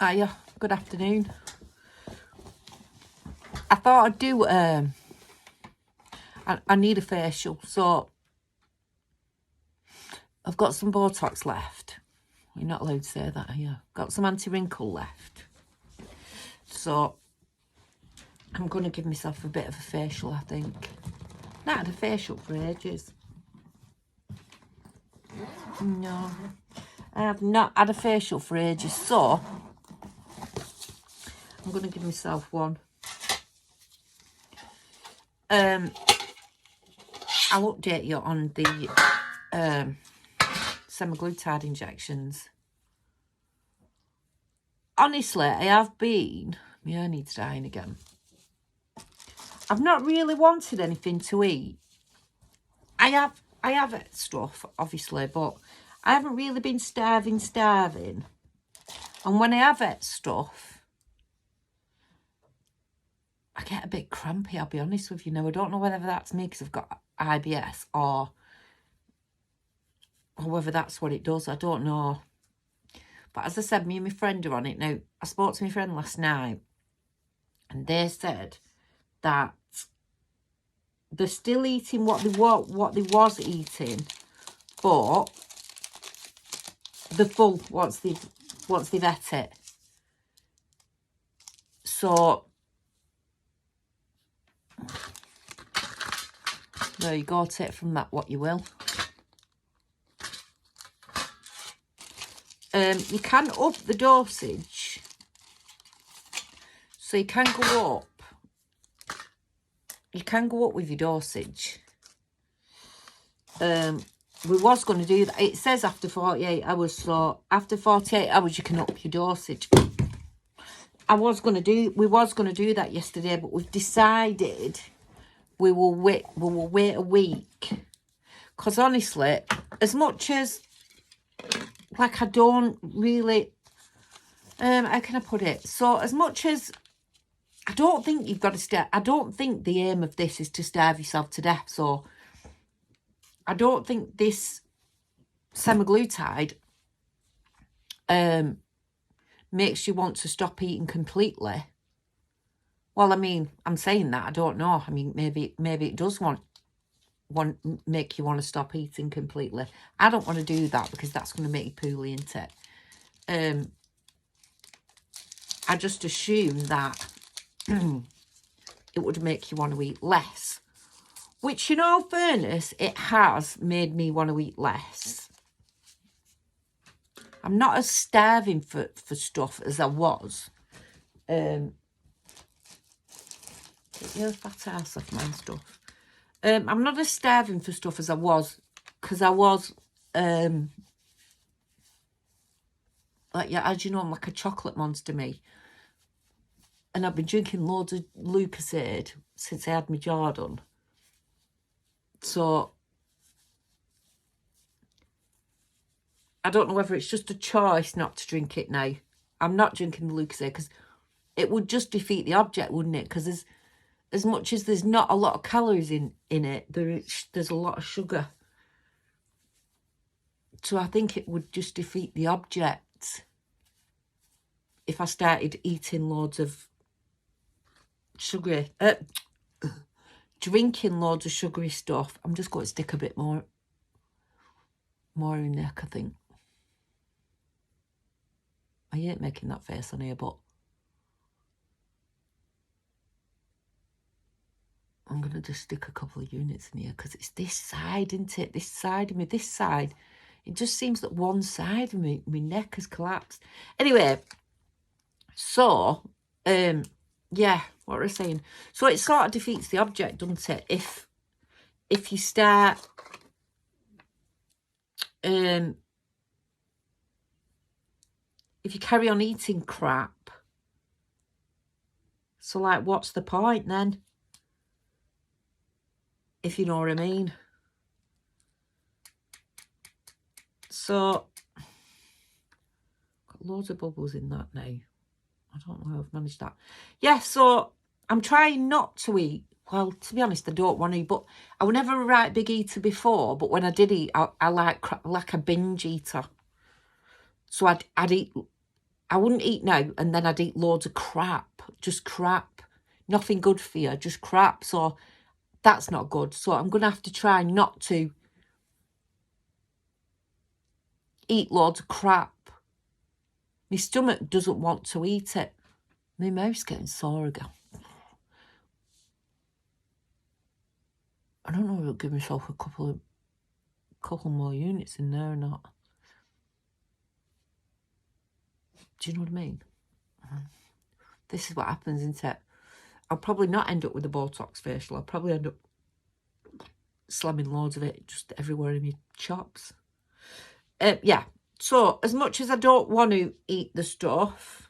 Hiya, good afternoon. I thought I'd do, I need a facial, so I've got some Botox left. You're not allowed to say that, are you? Got some anti-wrinkle left. So I'm going to give myself a bit of a facial, I think. Not had a facial for ages. No, I have not had a facial for ages, so I'm going to give myself one. I'll update you on the semaglutide injections. Honestly, I have been... My hair needs dyeing again. I've not really wanted anything to eat. I have ate stuff, obviously, but I haven't really been starving. And when I have ate stuff, I get a bit crampy, I'll be honest with you. Now, I don't know whether that's me because I've got IBS or whether that's what it does. I don't know. But as I said, me and my friend are on it. Now, I spoke to my friend last night and they said that they're still eating what they was eating, but the full once they've ate it. So there you go, take from that what you will. You can up the dosage, so you can go up. You can go up with your dosage. We was going to do that. It says after 48 hours, so after 48 hours you can up your dosage. We was going to do that yesterday, but we've decided we will wait a week. Because honestly, as much as like I don't really how can I put it? So as much as I don't think you've got to starve, I don't think the aim of this is to starve yourself to death. So I don't think this semaglutide makes you want to stop eating completely. Well, I mean, I'm saying that, I don't know. I mean, maybe it does make you want to stop eating completely. I don't want to do that because that's going to make you poorly, isn't it? I just assume that it would make you want to eat less. Which, in all fairness, it has made me want to eat less. I'm not as starving for stuff as I was. Your fat ass off my stuff. I'm not as starving for stuff as I was, because I was, like, yeah, as you know, I'm like a chocolate monster, me. And I've been drinking loads of Lucozade since I had my jaw done. So, I don't know whether it's just a choice not to drink it now. I'm not drinking the Lucozade because it would just defeat the object, wouldn't it? Because as much as there's not a lot of calories in it, there's a lot of sugar. So I think it would just defeat the object if I started eating loads of sugary, drinking loads of sugary stuff. I'm just going to stick a bit more in neck, I think. I ain't making that face on here, but I'm going to just stick a couple of units in here because it's this side, isn't it? This side of me, this side. It just seems that one side of my neck has collapsed. Anyway, so, yeah, what was I saying? So it sort of defeats the object, doesn't it? If you start, if you carry on eating crap, so like, what's the point then? If you know what I mean. So, got loads of bubbles in that now. I don't know how I've managed that. Yeah, so I'm trying not to eat. Well, to be honest, I don't want to, but I was never a right big eater before. But when I did eat, I like a binge eater. So I'd I wouldn't eat now and then I'd eat loads of crap. Just crap. Nothing good for you, just crap. So that's not good. So I'm going to have to try not to eat loads of crap. My stomach doesn't want to eat it. My mouth's getting sore again. I don't know if I'll give myself a couple more units in there or not. Do you know what I mean? This is what happens, isn't it? I'll probably not end up with a Botox facial. I'll probably end up slamming loads of it just everywhere in my chops. Yeah. So as much as I don't want to eat the stuff,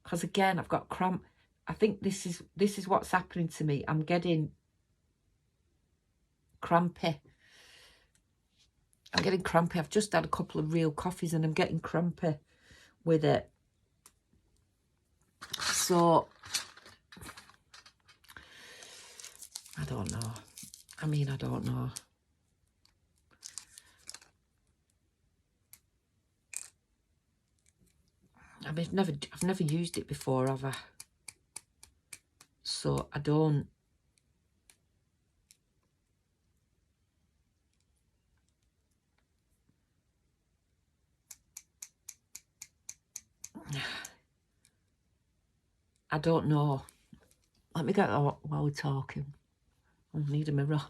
because again I've got cramp. I think this is what's happening to me. I'm getting crampy. I've just had a couple of real coffees and I'm getting crampy with it. So I don't know. I mean, I don't know. I mean, I've never used it before, have I? So I don't. I don't know. Let me get that while we're talking. I need a mirror.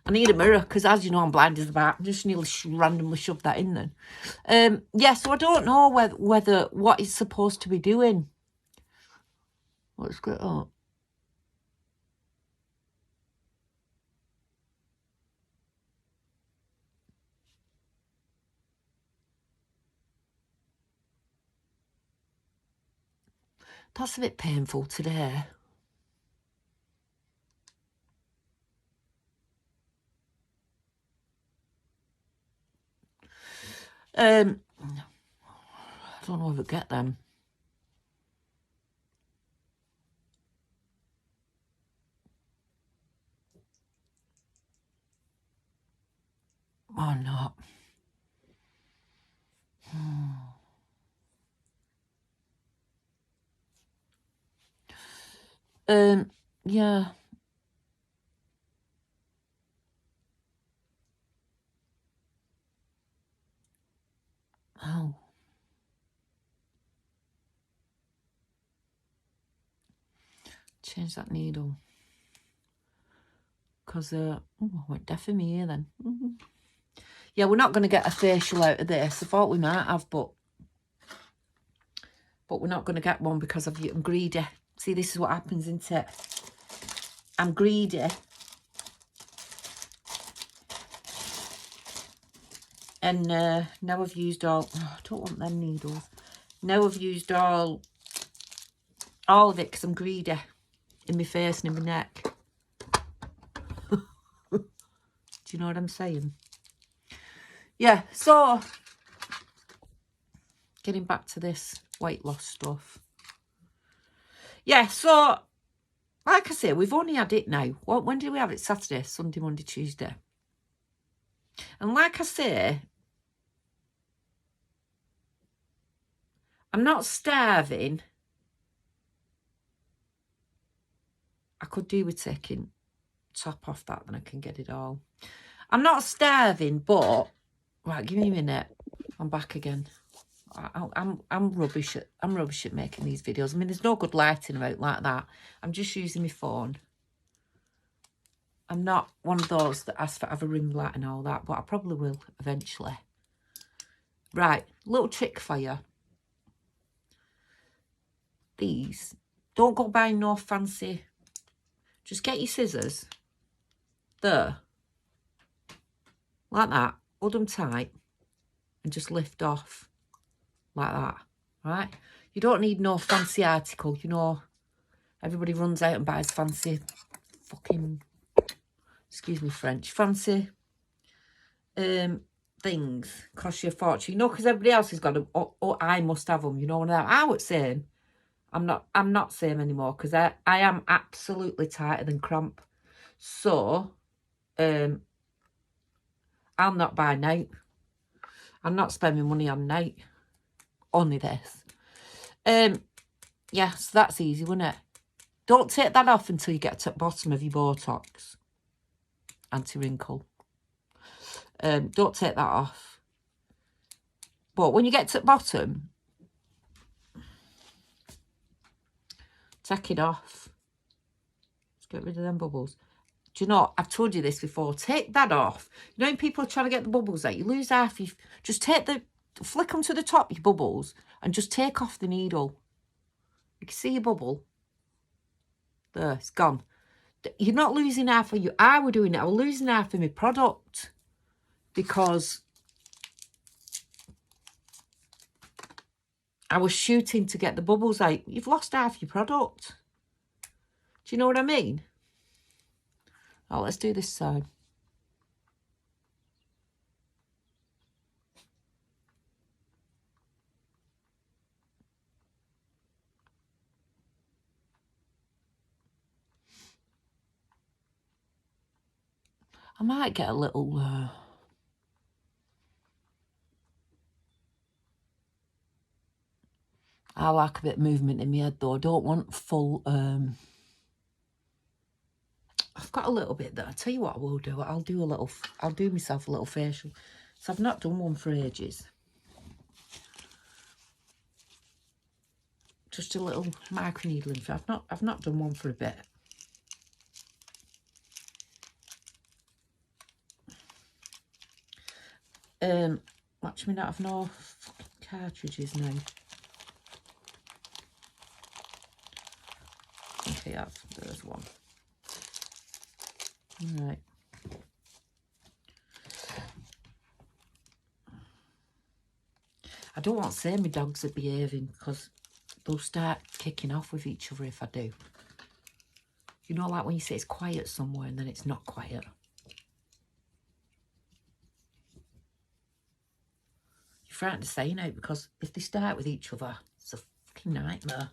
I need a mirror because, as you know, I'm blind as a bat. I just nearly randomly shoved that in then. Yeah, so I don't know whether what it's supposed to be doing. Let's get up. That's a bit painful today. I don't know if I get them. Or not. Yeah. Oh. Change that needle. Because, oh, I went deaf in my ear then. Yeah, we're not going to get a facial out of this. I thought we might have, but we're not going to get one because I'm greedy. See, this is what happens, isn't it? I'm greedy. And now I've used all... Oh, I don't want them needles. Now I've used all of it because I'm greedy in my face and in my neck. Do you know what I'm saying? Yeah, so getting back to this weight loss stuff. Yeah, so like I say, we've only had it now. When did we have it? Saturday, Sunday, Monday, Tuesday. And like I say, I'm not starving. I could do with taking top off that, then I can get it all. I'm not starving, but right, give me a minute. I'm back again. I'm rubbish at making these videos. I mean, there's no good lighting about like that. I'm just using my phone. I'm not one of those that asks for have a ring light and all that, but I probably will eventually. Right, little trick for you. These, don't go buying no fancy. Just get your scissors. There. Like that. Hold them tight. And just lift off. Like that. Right? You don't need no fancy article. You know, everybody runs out and buys fancy fucking, excuse me French, fancy things. Cost you a fortune. You know, because everybody else has got them. Oh, I must have them. You know what I was saying? I'm not saying anymore because I am absolutely tighter than cramp. So, I'll not buy night. I'm not spending money on night. Only this. Yeah, so that's easy, wasn't it? Don't take that off until you get to the bottom of your Botox. Anti-wrinkle. Don't take that off. But when you get to the bottom, take it off. Let's get rid of them bubbles. Do you know, I've told you this before. Take that off. You know when people are trying to get the bubbles out, you lose half. You just flick them to the top, your bubbles, and just take off the needle. You can see your bubble. There, it's gone. You're not losing half of you. I were doing it. I was losing half of my product because I was shooting to get the bubbles out. You've lost half your product. Do you know what I mean? Oh, let's do this side. I might get a little... I like a bit of movement in my head, though. I don't want full... I've got a little bit there. I'll tell you what I will do. I'll do myself a little facial. So I've not done one for ages. Just a little microneedling. I've not done one for a bit. Watch me not have no fucking cartridges now. Okay, there's one. All right. I don't want to say my dogs are behaving because they'll start kicking off with each other if I do. You know, like when you say it's quiet somewhere and then it's not quiet. You're frightened to say now because if they start with each other, it's a fucking nightmare.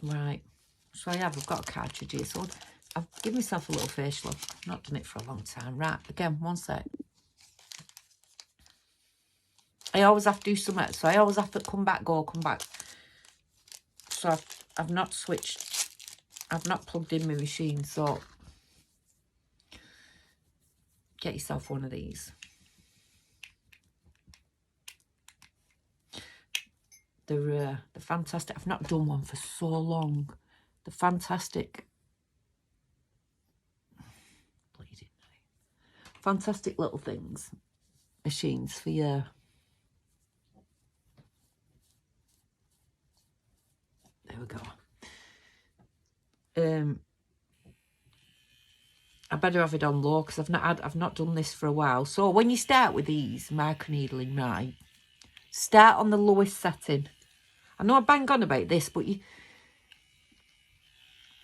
Right. So I've got a cartridge here. So I've given myself a little facial. I've not done it for a long time. Right. Again, one sec. I always have to do something. So I always have to come back. So I've not switched. I've not plugged in my machine. So get yourself one of these. They're fantastic. I've not done one for so long. They're fantastic. Fantastic little things. Machines for your... There we go. I better have it on low because I've not done this for a while. So when you start with these microneedling, right, start on the lowest setting. I know I bang on about this, but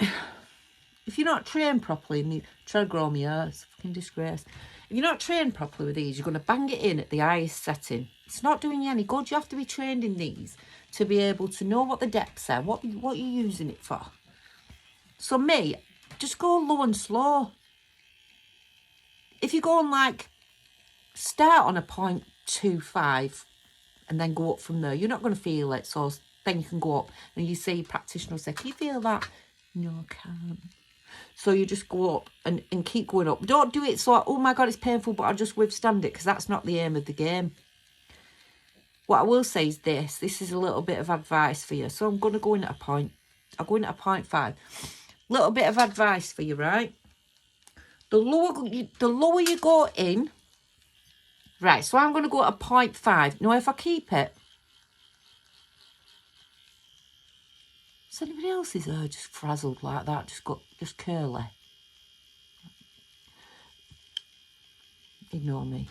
if you're not trained properly and you try to grow my hair, it's a fucking disgrace. If you're not trained properly with these, you're going to bang it in at the highest setting. It's not doing you any good. You have to be trained in these to be able to know what the depths are, what you're using it for. So me, just go low and slow. If you're going like, start on a 0.25 and then go up from there, you're not going to feel it. So then you can go up and you see practitioners say, can you feel that? No, I can't. So you just go up and keep going up. Don't do it so, oh my God, it's painful, but I'll just withstand it, because that's not the aim of the game. What I will say is this. This is a little bit of advice for you. So I'm going to go in at a point. I'll go in at a 0.5. Little bit of advice for you, right? The lower you go in, right, so I'm going to go at a 0.5. Now, if I keep it, is anybody else's hair just frazzled like that? Just curly? Ignore me.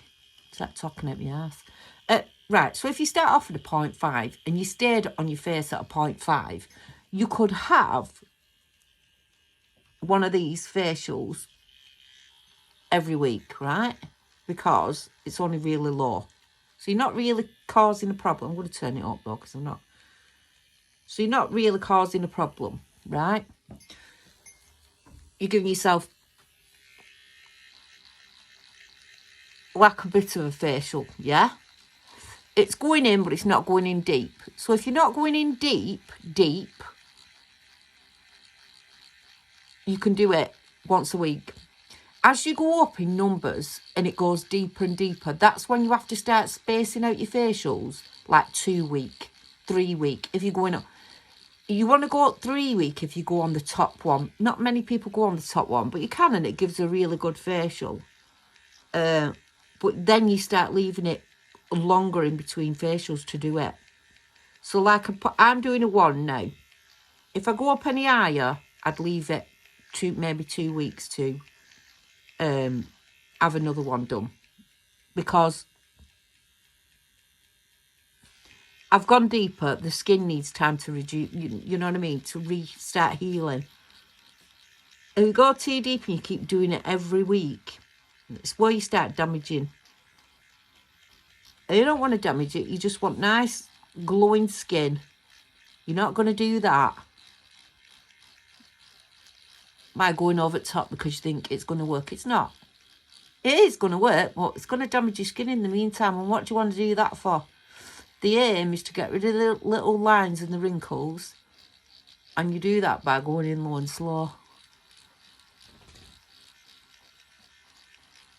Is that talking at my ass? Right, so if you start off at a 0.5 and you stayed on your face at a 0.5, you could have one of these facials every week, right? Because it's only really low. So you're not really causing a problem. I'm going to turn it up though, because I'm not. So you're not really causing a problem, right? You're giving yourself like a bit of a facial, yeah? It's going in, but it's not going in deep. So if you're not going in deep, you can do it once a week. As you go up in numbers and it goes deeper and deeper, that's when you have to start spacing out your facials, like 2 week, 3 week. If you're going up, you want to go up 3 week if you go on the top one. Not many people go on the top one, but you can, and it gives a really good facial. But then you start leaving it longer in between facials to do it. So like I'm doing a 1 now. If I go up any higher, I'd leave it maybe 2 weeks to have another one done, because I've gone deeper. The skin needs time to reduce, you know what I mean, to restart healing. If you go too deep and you keep doing it every week, it's where you start damaging. And you don't want to damage it. You just want nice glowing skin. You're not going to do that by going over the top because you think it's going to work. It's not. It is going to work, but it's going to damage your skin in the meantime. And what do you want to do that for? The aim is to get rid of the little lines and the wrinkles. And you do that by going in low and slow.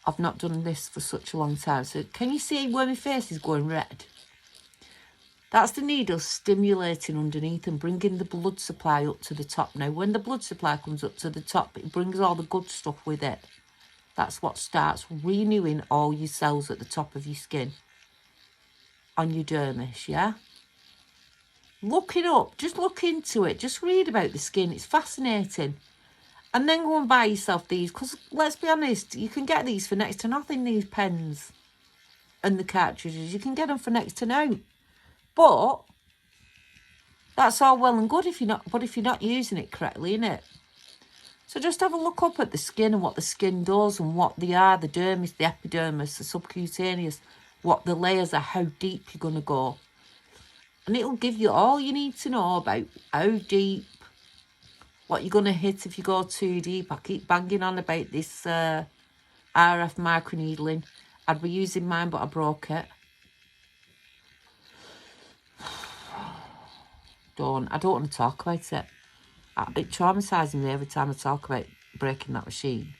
I've not done this for such a long time. So can you see where my face is going red? That's the needle stimulating underneath and bringing the blood supply up to the top. Now, when the blood supply comes up to the top, it brings all the good stuff with it. That's what starts renewing all your cells at the top of your skin. On your dermis, yeah? Look it up. Just look into it. Just read about the skin. It's fascinating. And then go and buy yourself these. Because, let's be honest, you can get these for next to nothing, these pens and the cartridges. You can get them for next to no. But that's all well and good if you're not using it correctly, innit? So just have a look up at the skin and what the skin does and what they are, the dermis, the epidermis, the subcutaneous, what the layers are, how deep you're going to go. And it'll give you all you need to know about how deep, what you're going to hit if you go too deep. I keep banging on about this RF microneedling. I'd be using mine, but I broke it. I don't want to talk about it. It traumatises me every time I talk about breaking that machine.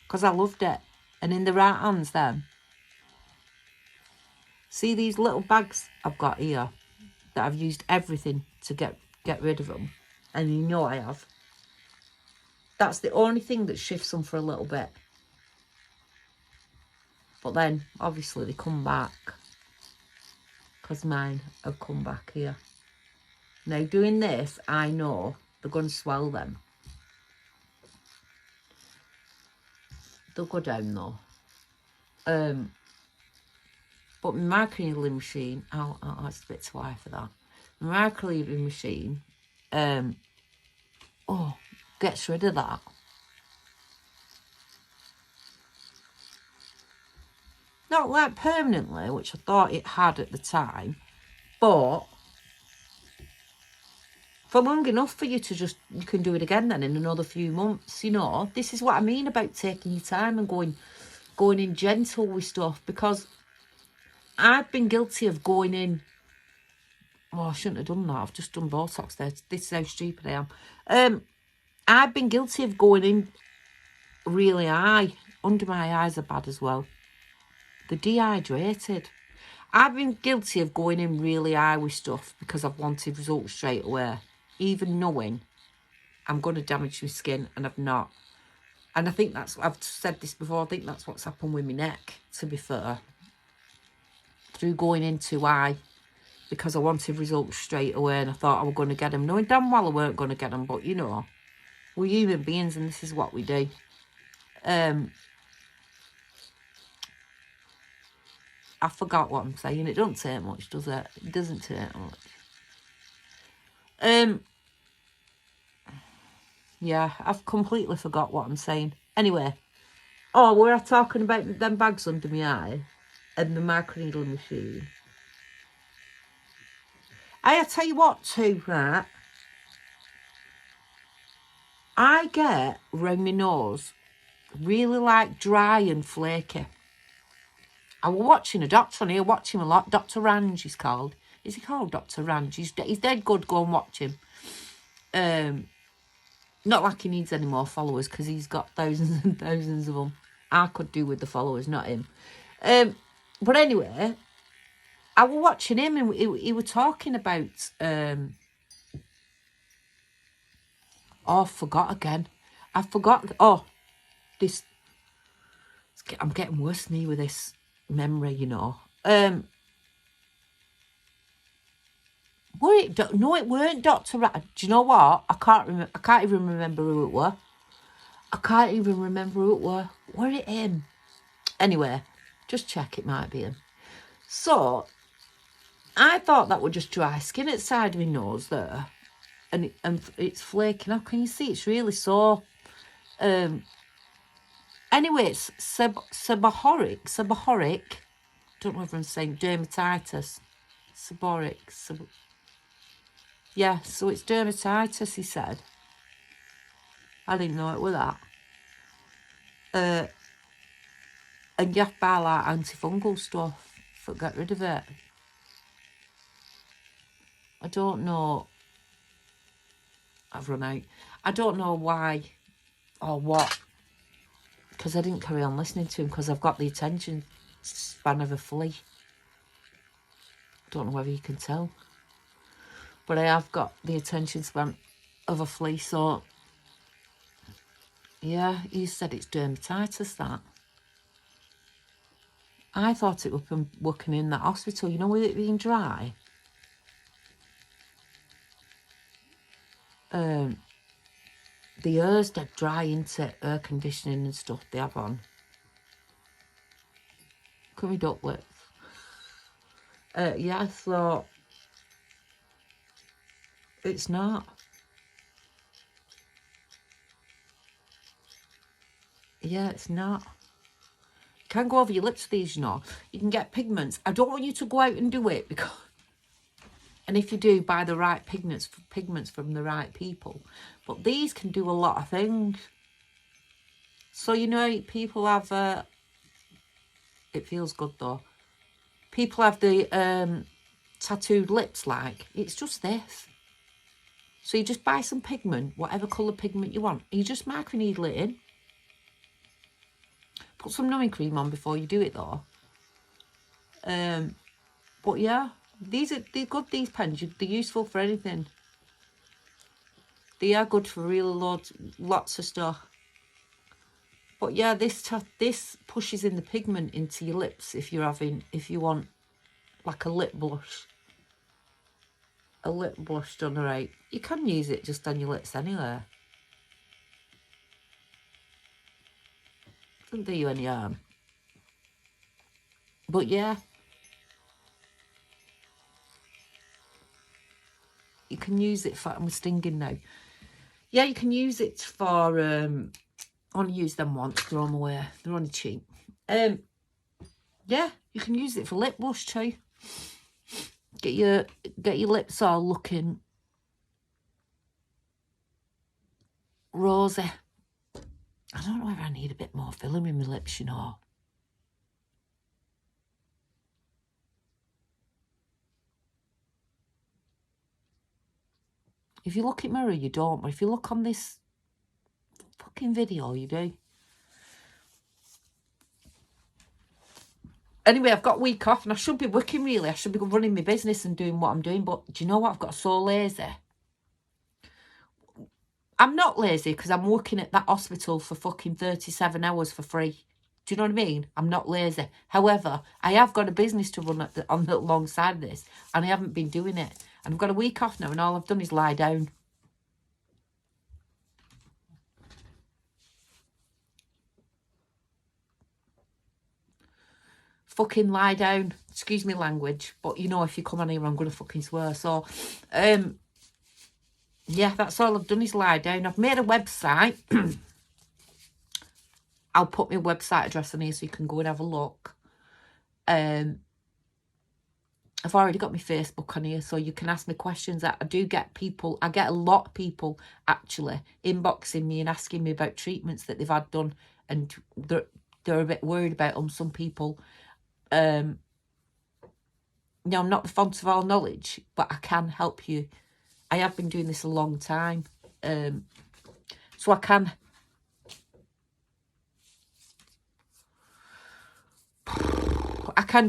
Because I loved it. And in the right hands then. See these little bags I've got here that I've used everything to get rid of them. And you know I have. That's the only thing that shifts them for a little bit. But then, obviously, they come back. Because mine have come back here. Now, doing this, I know they're going to swell them. They'll go down, though. But my microneedling machine, it's a bit too high for that. My microneedling machine, gets rid of that. Not like permanently, which I thought it had at the time, but for long enough for you can do it again then in another few months, you know. This is what I mean about taking your time and going in gentle with stuff, because I've been guilty of going in. Oh, I shouldn't have done that. I've just done Botox there. This is how stupid I am. I've been guilty of going in really high. Under my eyes are bad as well. They're dehydrated. I've been guilty of going in really high with stuff because I've wanted results straight away, even knowing I'm going to damage my skin, and I've not. And I think I've said this before, I think that's what's happened with my neck, to be fair. Through going in too high, because I wanted results straight away and I thought I was going to get them. Knowing damn well I weren't going to get them, but you know, we're human beings and this is what we do. I forgot what I'm saying. It don't take much, does it? It doesn't take much. Yeah, I've completely forgot what I'm saying. Anyway. Oh, we're talking about them bags under my eye and the microneedling machine. I tell you what too, right? I get round my nose really like dry and flaky. I was watching a doctor on here, watch him a lot. Dr. Range, he's called. Is he called Dr. Range? He's dead good. Go and watch him. Not like he needs any more followers because he's got thousands and thousands of them. I could do with the followers, not him. But anyway, I was watching him and he was talking about... oh, I forgot again. I forgot... Oh, this... I'm getting worse than me with this memory, you know. No, it weren't Dr. Do you know what? I can't even remember who it were. I can't even remember who it were. Were it him? Anyway, just check. It might be him. So, I thought that was just dry skin at the side of my nose there. And it's flaking up. Can you see? It's really sore. Anyway, it's seborrheic. Don't know if I'm saying dermatitis. Seborrheic. Yeah, so it's dermatitis, he said. I didn't know it was that. And you have to buy like antifungal stuff to get rid of it. I don't know. I've run out. I don't know why or what. Because I didn't carry on listening to him because I've got the attention span of a flea. Don't know whether you can tell. But I have got the attention span of a flea, so... Yeah, he said it's dermatitis, that. I thought it was from working in that hospital, you know, with it being dry. The air's dead dry, into air conditioning and stuff they have on. Can we duck with? Yeah, I thought... It's not. Yeah, it's not. You can go over your lips with these, you know. You can get pigments. I don't want you to go out and do it because... And if you do, buy the right pigments from the right people. But these can do a lot of things. So, you know, people have... it feels good, though. People have the tattooed lips, like. It's just this. So you just buy some pigment, whatever colour pigment you want. You just microneedle it in. Put some numbing cream on before you do it, though. But yeah, they're good, these pens. They're useful for anything. They are good for lots of stuff. But yeah, this pushes in the pigment into your lips if you want like a lip blush. A lip blush done right. You can use it just on your lips anyway. Doesn't do you any harm. But yeah. You can use it for... I'm stinging now. Yeah, you can use it for... I only use them once. Throw them away. They're only cheap. Yeah, you can use it for lip blush too. Get your lips all looking rosy. I don't know if I need a bit more filling in my lips, you know. If you look at mirror, you don't. But if you look on this fucking video, you do. Anyway, I've got a week off and I should be working, really. I should be running my business and doing what I'm doing. But do you know what? I've got so lazy. I'm not lazy because I'm working at that hospital for fucking 37 hours for free. Do you know what I mean? I'm not lazy. However, I have got a business to run alongside this, and I haven't been doing it. And I've got a week off now, and all I've done is lie down. Fucking lie down. Excuse me language, but you know if you come on here, I'm going to fucking swear. So, yeah, that's all I've done is lie down. I've made a website. I'll put my website address on here so you can go and have a look. I've already got my Facebook on here, so you can ask me questions. I do get people, I get a lot of people actually inboxing me and asking me about treatments that they've had done, and they're a bit worried about them. Some people I'm not the font of all knowledge, but I can help you. I have been doing this a long time. So I can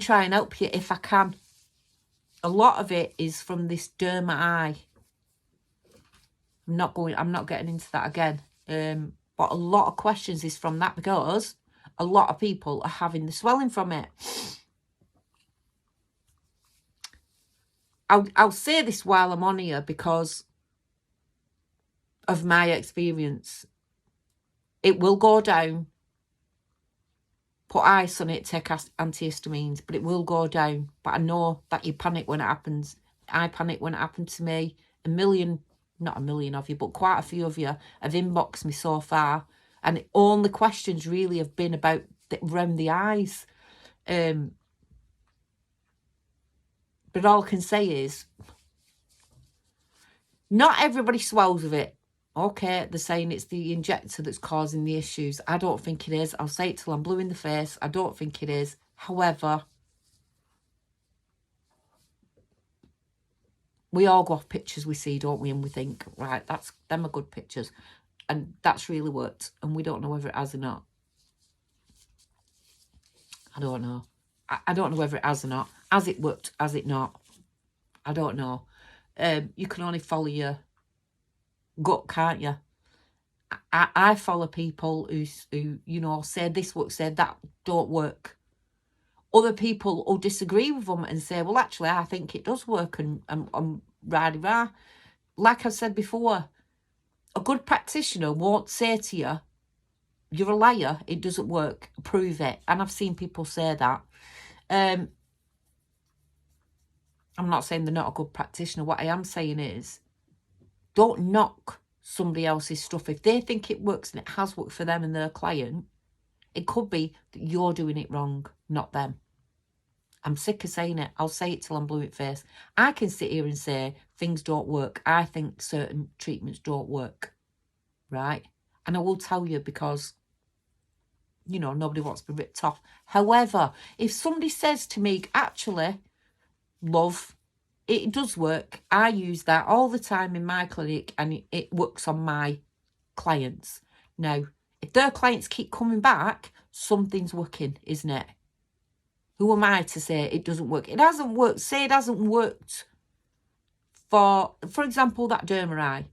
try and help you if I can. A lot of it is from this derma eye. I'm not getting into that again. But a lot of questions is from that because a lot of people are having the swelling from it. I'll say this while I'm on here because of my experience. It will go down. Put ice on it, take antihistamines, but it will go down. But I know that you panic when it happens. I panic when it happened to me. Not a million of you, but quite a few of you have inboxed me so far. And all the questions really have been about around the eyes. But all I can say is, not everybody swells with it. Okay, they're saying it's the injector that's causing the issues. I don't think it is. I'll say it till I'm blue in the face. I don't think it is. However, we all go off pictures we see, don't we? And we think, right, them are good pictures. And that's really worked. And we don't know whether it has or not. I don't know. I don't know whether it has or not. Has it worked? Has it not? I don't know. You can only follow your gut, can't you? I follow people who say this works, say that don't work. Other people will disagree with them and say, well, actually, I think it does work, and rah-de-rah. Like I said before, a good practitioner won't say to you, you're a liar, it doesn't work, prove it. And I've seen people say that. I'm not saying they're not a good practitioner. What I am saying is, don't knock somebody else's stuff. If they think it works and it has worked for them and their client, it could be that you're doing it wrong, not them. I'm sick of saying it. I'll say it till I'm blue in the face. I can sit here and say things don't work. I think certain treatments don't work, right? And I will tell you because, nobody wants to be ripped off. However, if somebody says to me, actually, love, it does work. I use that all the time in my clinic and it works on my clients. Now, if their clients keep coming back, something's working, isn't it? Who am I to say it doesn't work? It hasn't worked. Say it hasn't worked for example, that derma eye.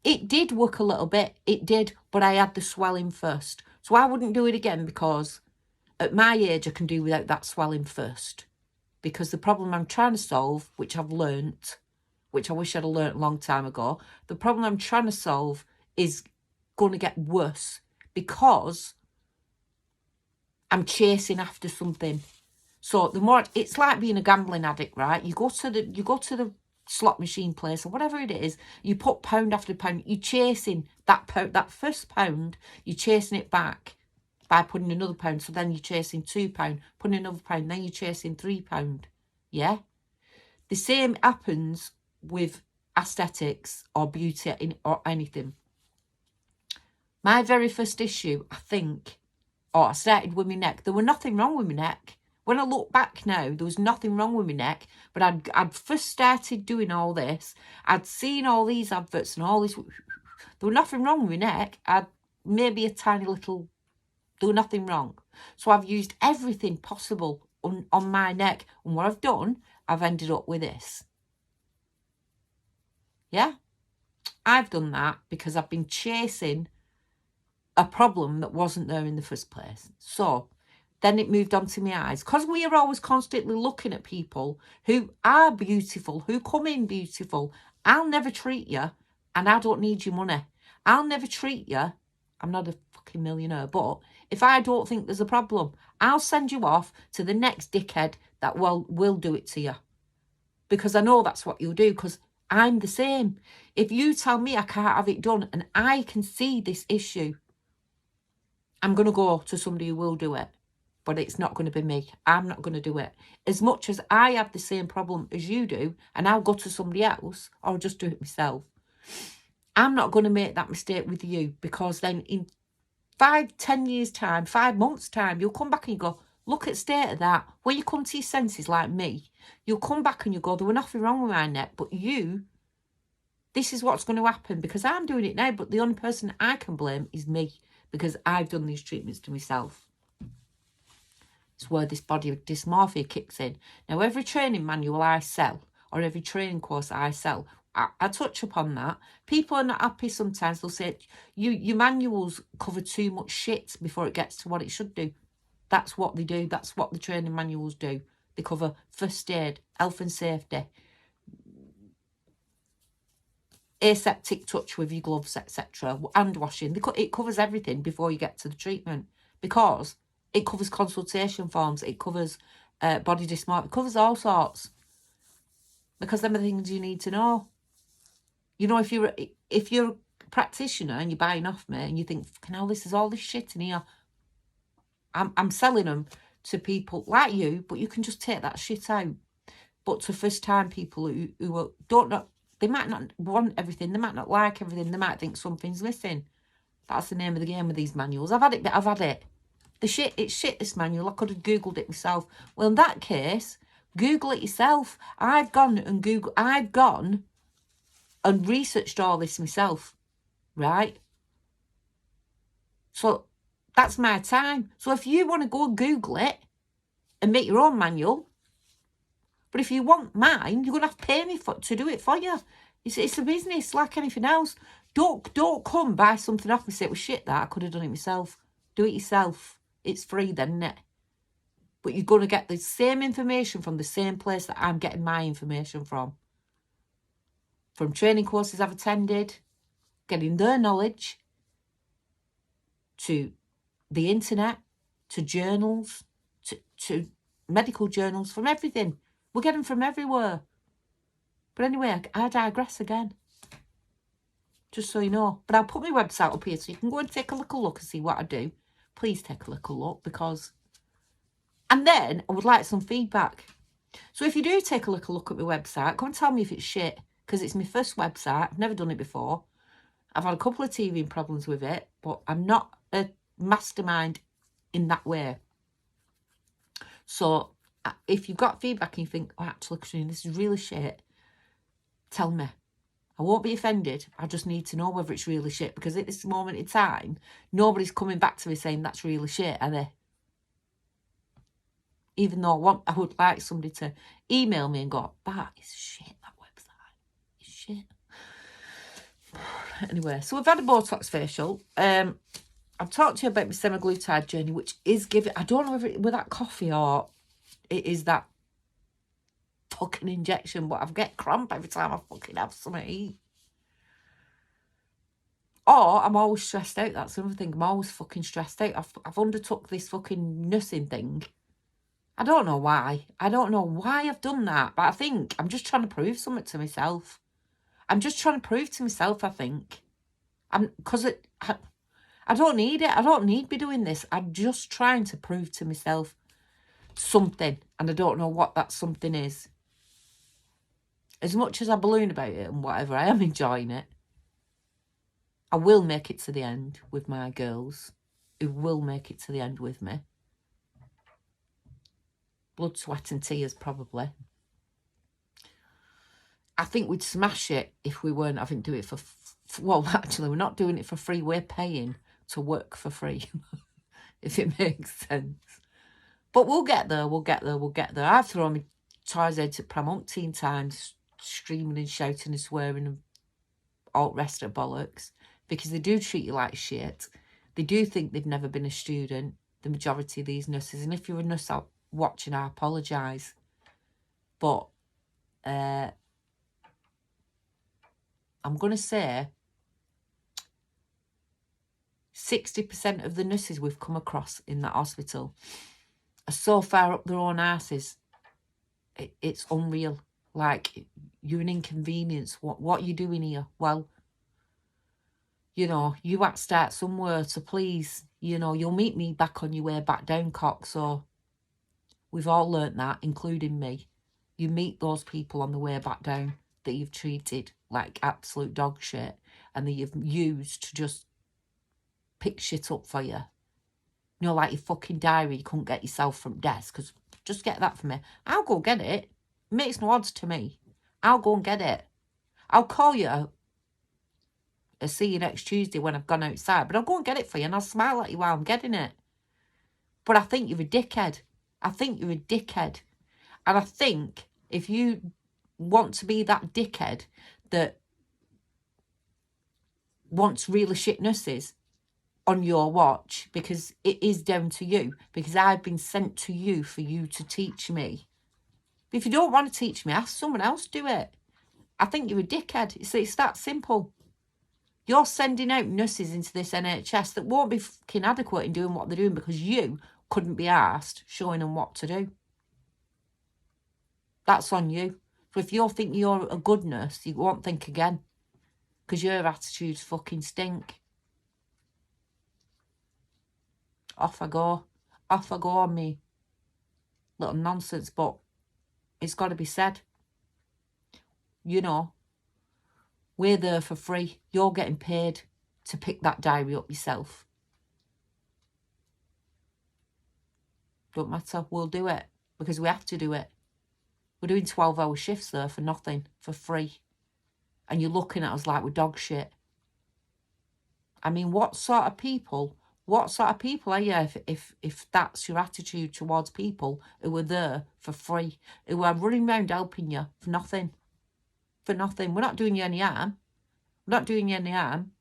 It did work a little bit. It did, but I had the swelling first. So I wouldn't do it again because at my age, I can do without that swelling first. Because the problem I'm trying to solve, which I've learnt, which I wish I'd have learnt a long time ago, the problem I'm trying to solve is going to get worse because I'm chasing after something. So the more, it's like being a gambling addict, right? You go to the slot machine place or whatever it is, you put pound after pound, you're chasing that first pound, you're chasing it back by putting another pound. So then you're chasing £2, putting another pound, then you're chasing £3. Yeah? The same happens with aesthetics or beauty or anything. My very first issue, I think, I started with my neck. There was nothing wrong with my neck. When I look back now, there was nothing wrong with my neck. But I'd first started doing all this. I'd seen all these adverts and all this. There was nothing wrong with my neck. I'd maybe a tiny little, there was nothing wrong. So I've used everything possible on my neck. And what I've done, I've ended up with this. Yeah? I've done that because I've been chasing a problem that wasn't there in the first place. So then it moved on to my eyes. Because we are always constantly looking at people who are beautiful, who come in beautiful. I'll never treat you, and I don't need your money. I'll never treat you. I'm not a fucking millionaire, but if I don't think there's a problem, I'll send you off to the next dickhead that will do it to you. Because I know that's what you'll do, because I'm the same. If you tell me I can't have it done and I can see this issue, I'm going to go to somebody who will do it. But it's not going to be me. I'm not going to do it. As much as I have the same problem as you do, and I'll go to somebody else, or I'll just do it myself, I'm not going to make that mistake with you, because then in 5-10 years' time, 5 months' time, you'll come back and you go, Look at the state of that. When you come to your senses like me, you'll come back and you'll go, there was nothing wrong with my neck, but this is what's going to happen because I'm doing it now, but the only person I can blame is me because I've done these treatments to myself. It's where this body dysmorphia kicks in. Now, every training manual I sell or every training course I sell, I touch upon that. People are not happy sometimes. They'll say, your manuals cover too much shit before it gets to what it should do. That's what they do. That's what the training manuals do. They cover first aid, health and safety, aseptic touch with your gloves, etc., hand washing. It covers everything before you get to the treatment because it covers consultation forms. It covers body dysmorphia. It covers all sorts because them are the things you need to know. You know, if you're a practitioner and you're buying off me and you think, fucking hell, this is all this shit in here. I'm selling them to people like you, but you can just take that shit out. But to first-time people who don't know, they might not want everything. They might not like everything. They might think something's missing. That's the name of the game with these manuals. I've had it, but I've had it. It's shit, this manual. I could have Googled it myself. Well, in that case, Google it yourself. I've gone and researched all this myself, right? So that's my time. So if you want to go and Google it and make your own manual, but if you want mine, you're going to have to pay me to do it for you. It's a business like anything else. Don't come buy something off me and say, well, shit, that I could have done it myself. Do it yourself. It's free then, isn't it? But you're going to get the same information from the same place that I'm getting my information from. From training courses I've attended, getting their knowledge, to the internet, to journals, to medical journals, from everything. We're getting from everywhere. But anyway, I digress again. Just so you know. But I'll put my website up here so you can go and take a little look and see what I do. Please take a little look because... And then I would like some feedback. So if you do take a little look at my website, come and tell me if it's shit. Because it's my first website. I've never done it before. I've had a couple of teething problems with it. But I'm not a mastermind in that way. So if you've got feedback and you think, oh, actually, Katrina, this is really shit, tell me. I won't be offended. I just need to know whether it's really shit. Because at this moment in time, nobody's coming back to me saying that's really shit, are they? Even though I would like somebody to email me and go, that is shit, that website. It's shit. Anyway, so we've had a Botox facial. I've talked to you about my semaglutide journey, which is giving... I don't know whether it with that coffee or it is that fucking injection, but I get cramp every time I fucking have something to eat. Or I'm always stressed out. That's another thing. I'm always fucking stressed out. I've undertook this fucking nursing thing. I don't know why. I don't know why I've done that. But I think I'm just trying to prove something to myself. I'm just trying to prove to myself, I think. Because I don't need it. I don't need to be doing this. I'm just trying to prove to myself something. And I don't know what that something is. As much as I balloon about it and whatever, I am enjoying it. I will make it to the end with my girls. Who will make it to the end with me. Blood, sweat and tears, probably. I think we'd smash it if we weren't having to do it for... Well, actually, we're not doing it for free. We're paying to work for free. If it makes sense. But we'll get there. We'll get there. We'll get there. I've thrown my toys out at pram umpteen times, screaming and shouting and swearing and all the rest of bollocks. Because they do treat you like shit. They do think they've never been a student. The majority of these nurses. And if you're a nurse out watching, I apologise. But... I'm going to say 60% of the nurses we've come across in that hospital are so far up their own asses. It's unreal. Like, you're an inconvenience. What are you doing here? Well, you know, you have to start somewhere, so please, you know, you'll meet me back on your way back down, cock. So we've all learnt that, including me. You meet those people on the way back down that you've treated like absolute dog shit and that you've used to just pick shit up for you. You know, like your fucking diary you couldn't get yourself from desk, because just get that for me. I'll go get it. It makes no odds to me. I'll go and get it. I'll call you. I'll see you next Tuesday when I've gone outside, but I'll go and get it for you and I'll smile at you while I'm getting it. But I think you're a dickhead. I think you're a dickhead. And I think if you want to be that dickhead that wants really shit nurses on your watch, because it is down to you, because I've been sent to you for you to teach me. But if you don't want to teach me, ask someone else do it. I think you're a dickhead. It's that simple. You're sending out nurses into this NHS that won't be fucking adequate in doing what they're doing because you couldn't be asked showing them what to do. That's on you. So if you think you're a good nurse, you won't think again, because your attitudes fucking stink. Off I go. Off I go on me little nonsense, but it's got to be said. You know, we're there for free. You're getting paid to pick that diary up yourself. Don't matter. We'll do it because we have to do it. We're doing 12-hour shifts there for nothing, for free. And you're looking at us like we're dog shit. I mean, what sort of people are you if that's your attitude towards people who are there for free, who are running around helping you for nothing? For nothing. We're not doing you any harm. We're not doing you any harm.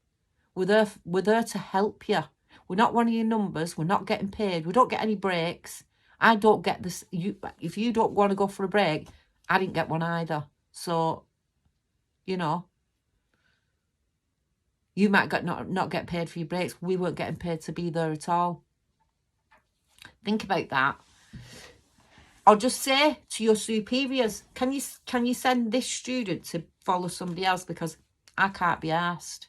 We're there to help you. We're not one of your numbers. We're not getting paid. We don't get any breaks. I don't get this. If you don't want to go for a break, I didn't get one either. So, you know, you might not get paid for your breaks. We weren't getting paid to be there at all. Think about that. Or just say to your superiors, can you send this student to follow somebody else because I can't be asked?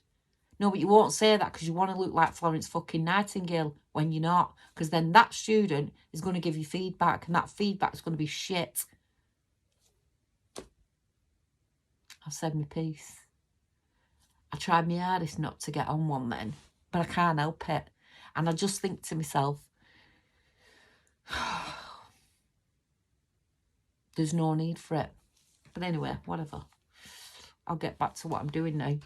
No, but you won't say that because you want to look like Florence fucking Nightingale when you're not. Because then that student is going to give you feedback, and that feedback is going to be shit. I've said my piece. I tried my hardest not to get on one then, but I can't help it. And I just think to myself, there's no need for it. But anyway, whatever. I'll get back to what I'm doing now.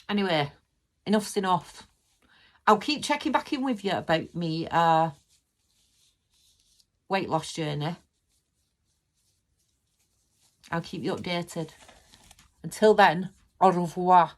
Anyway, enough's enough. I'll keep checking back in with you about me weight loss journey. I'll keep you updated. Until then, au revoir.